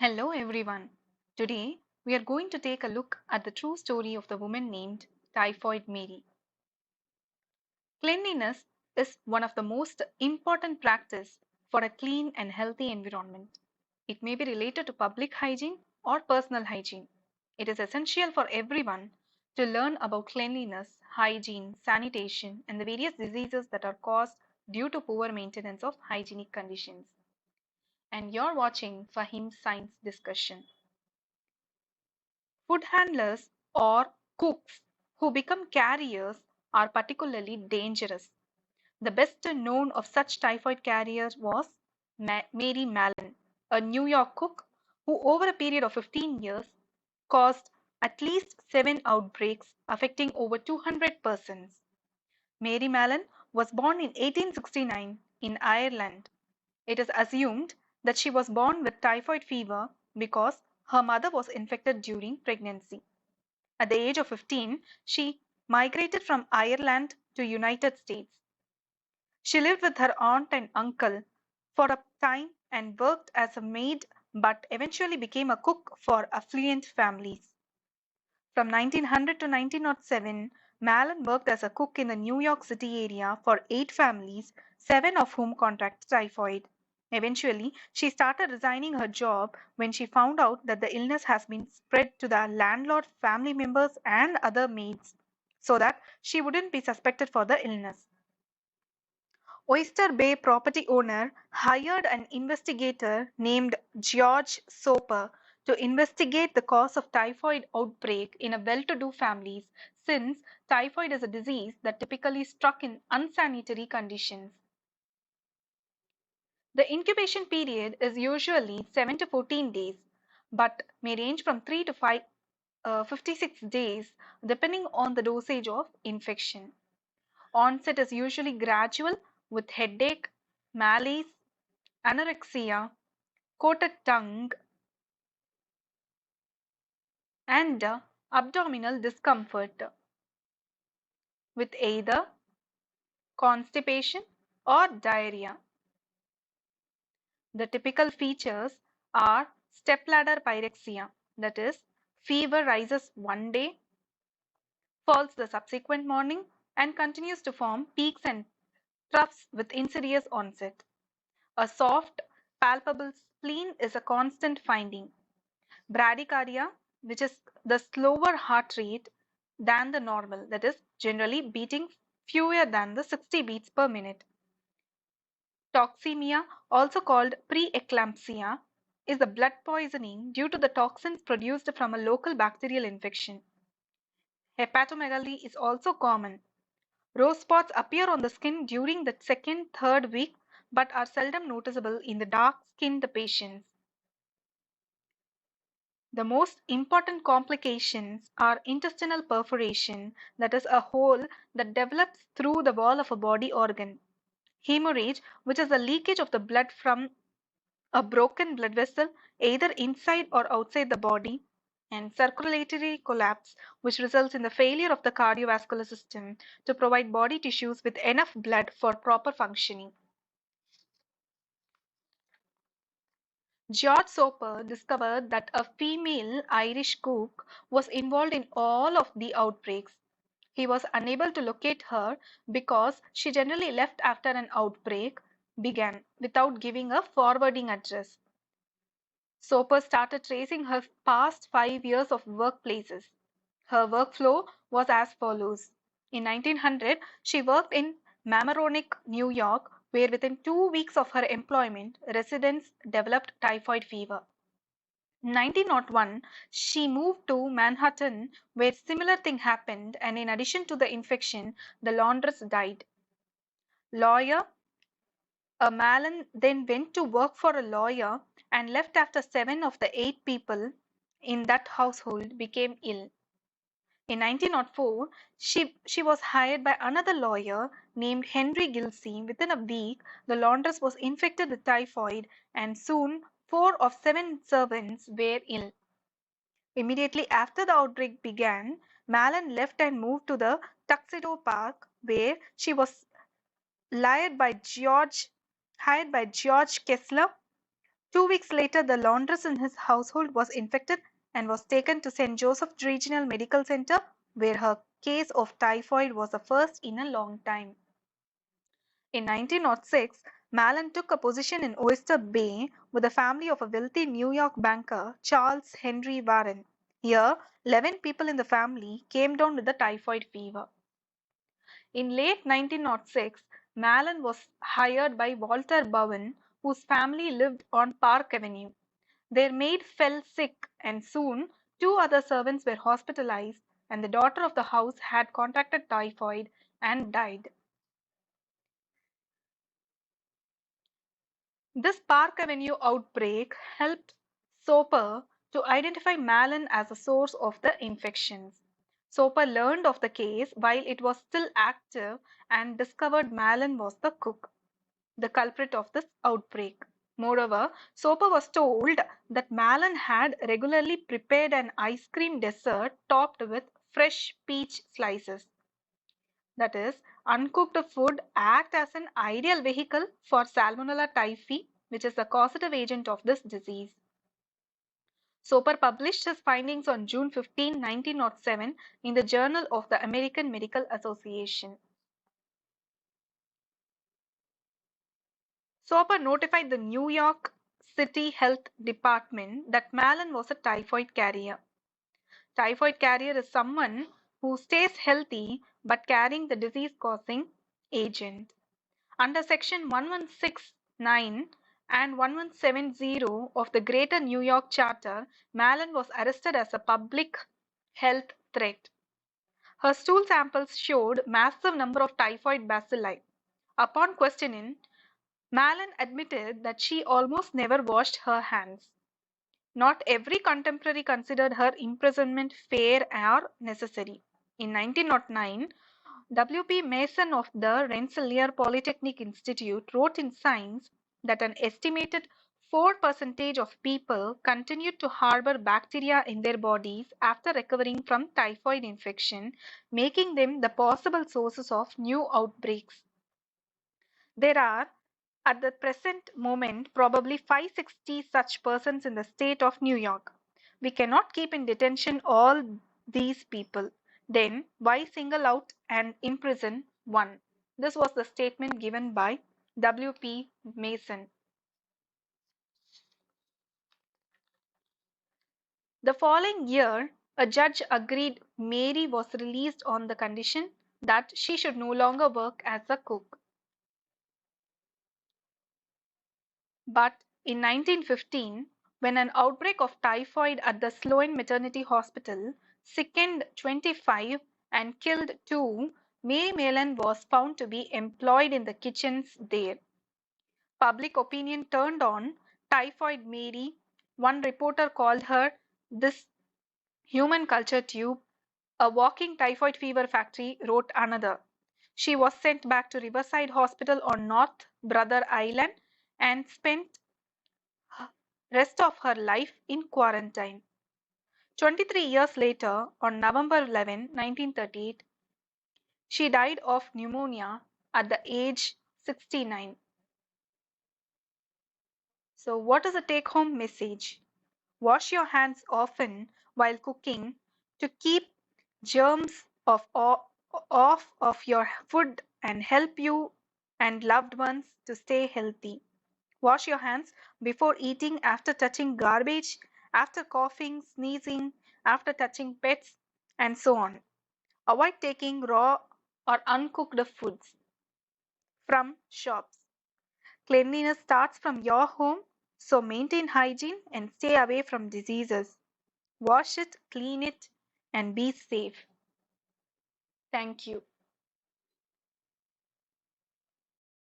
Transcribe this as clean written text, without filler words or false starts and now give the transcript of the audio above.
Hello everyone. Today we are going to take a look at the true story of the woman named Typhoid Mary. Cleanliness is one of the most important practice for a clean and healthy environment. It may be related to public hygiene or personal hygiene. It is essential for everyone to learn about cleanliness, hygiene, sanitation, and the various diseases that are caused due to poor maintenance of hygienic conditions. And you're watching Fahim's Science Discussion. Food handlers or cooks who become carriers are particularly dangerous. The best known of such typhoid carriers was Mary Mallon, a New York cook who, over a period of 15 years, caused at least 7 outbreaks affecting over 200 persons. Mary Mallon was born in 1869 in Ireland. It is assumed that she was born with typhoid fever because her mother was infected during pregnancy. At the age of 15, she migrated from Ireland to United States. She lived with her aunt and uncle for a time and worked as a maid but eventually became a cook for affluent families. From 1900 to 1907, Mallon worked as a cook in the New York City area for 8 families, 7 of whom contracted typhoid. Eventually, she started resigning her job when she found out that the illness has been spread to the landlord, family members, and other maids, so that she wouldn't be suspected for the illness. Oyster Bay property owner hired an investigator named George Soper to investigate the cause of typhoid outbreak in a well-to-do families, since typhoid is a disease that typically struck in unsanitary conditions. The incubation period is usually 7 to 14 days, but may range from 3 to 56 days depending on the dosage of infection. Onset is usually gradual with headache, malaise, anorexia, coated tongue, and abdominal discomfort with either constipation or diarrhea. The typical features are stepladder pyrexia, that is, fever rises one day, falls the subsequent morning, and continues to form peaks and troughs with insidious onset. A soft, palpable spleen is a constant finding. Bradycardia, which is the slower heart rate than the normal, that is, generally beating fewer than the 60 beats per minute. Toxemia, also called preeclampsia, is the blood poisoning due to the toxins produced from a local bacterial infection. Hepatomegaly is also common. Rose spots appear on the skin during the second, third week but are seldom noticeable in the dark-skinned patients. The most important complications are intestinal perforation, that is, a hole that develops through the wall of a body organ; hemorrhage, which is the leakage of the blood from a broken blood vessel either inside or outside the body; and circulatory collapse, which results in the failure of the cardiovascular system to provide body tissues with enough blood for proper functioning. George Soper discovered that a female Irish cook was involved in all of the outbreaks. He was unable to locate her because she generally left after an outbreak began without giving a forwarding address. Soper started tracing her past 5 years of workplaces. Her workflow was as follows. In 1900, she worked in Mamaroneck, New York, where within 2 weeks of her employment, residents developed typhoid fever. In 1901, she moved to Manhattan, where similar thing happened, and in addition to the infection, the laundress died. Lawyer Mallon then went to work for a lawyer and left after 7 of the 8 people in that household became ill. In 1904, she was hired by another lawyer named Henry Gilsey. Within a week, the laundress was infected with typhoid, and soon 4 of 7 servants were ill. Immediately after the outbreak began, Mallon left and moved to the Tuxedo Park, where she was hired by George Kessler 2 weeks later, the laundress in his household was infected and was taken to St. Joseph Regional Medical Center, where her case of typhoid was the first in a long time. In 1906, Mallon took a position in Oyster Bay with the family of a wealthy New York banker, Charles Henry Warren. Here, 11 people in the family came down with the typhoid fever. In late 1906, Mallon was hired by Walter Bowen, whose family lived on Park Avenue. Their maid fell sick, and soon 2 other servants were hospitalized, and the daughter of the house had contracted typhoid and died. This Park Avenue outbreak helped Soper to identify Mallon as the source of the infections. Soper learned of the case while it was still active and discovered Mallon was the cook, the culprit of this outbreak. Moreover, Soper was told that Mallon had regularly prepared an ice cream dessert topped with fresh peach slices. That is, uncooked food act as an ideal vehicle for Salmonella typhi, which is the causative agent of this disease. Soper published his findings on June 15, 1907 in the Journal of the American Medical Association. Soper notified the New York City Health Department that Mallon was a typhoid carrier. Typhoid carrier is someone who stays healthy but carrying the disease-causing agent. Under Section 1169 and 1170 of the Greater New York Charter, Mallon was arrested as a public health threat. Her stool samples showed massive number of typhoid bacilli. Upon questioning, Mallon admitted that she almost never washed her hands. Not every contemporary considered her imprisonment fair or necessary. In 1909, W.P. Mason of the Rensselaer Polytechnic Institute wrote in Science that an estimated 4% of people continued to harbor bacteria in their bodies after recovering from typhoid infection, making them the possible sources of new outbreaks. There are, at the present moment, probably 560 such persons in the state of New York. We cannot keep in detention all these people. Then why single out and imprison one? This was the statement given by W.P. Mason. The following year, a judge agreed Mary was released on the condition that she should no longer work as a cook. But in 1915, when an outbreak of typhoid at the Sloan Maternity Hospital sickened 25 and killed 2, Mary Mallon was found to be employed in the kitchens there. Public opinion turned on Typhoid Mary. One reporter called her this human culture tube, a walking typhoid fever factory, wrote another. She was sent back to Riverside Hospital on North Brother Island and spent rest of her life in quarantine. 23 years later, on November 11, 1938, she died of pneumonia at the age 69. So, what is the take home message? Wash your hands often while cooking to keep germs off of your food and help you and loved ones to stay healthy. Wash your hands before eating, after touching garbage, after coughing, sneezing, after touching pets, and so on. Avoid taking raw or uncooked foods from shops. Cleanliness starts from your home, so maintain hygiene and stay away from diseases. Wash it, clean it, and be safe. Thank you.